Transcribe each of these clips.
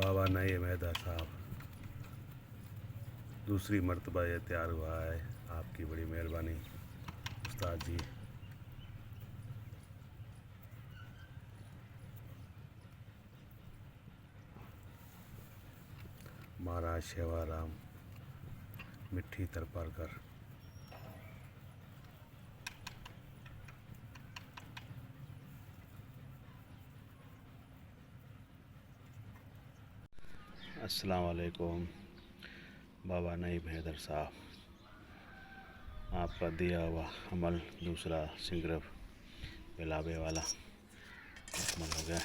बाबा नईम हैदर साहब, दूसरी मर्तबा ये तैयार हुआ है। आपकी बड़ी मेहरबानी उस्ताद जी। महाराज शेवाराम मिट्टी तरपारकर। अस्सलाम वालेकुम बाबा नईम हैदर साहब, आपका दिया हुआ अमल दूसरा सिंगरफ पिलावे वाला मुकम्मल हो गया।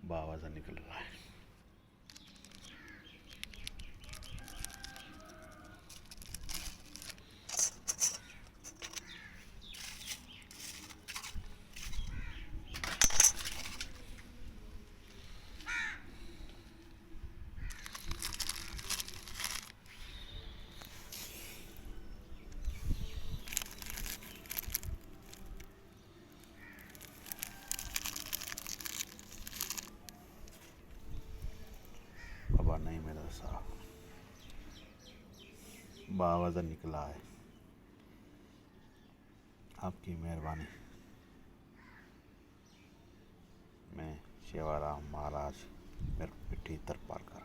बाबा से निकल रहा है। बाबा नईम हैदर साहब, बाबा से निकला है। आपकी मेहरबानी। मैं शेवाराम महाराज मिट्टी तरपारकर।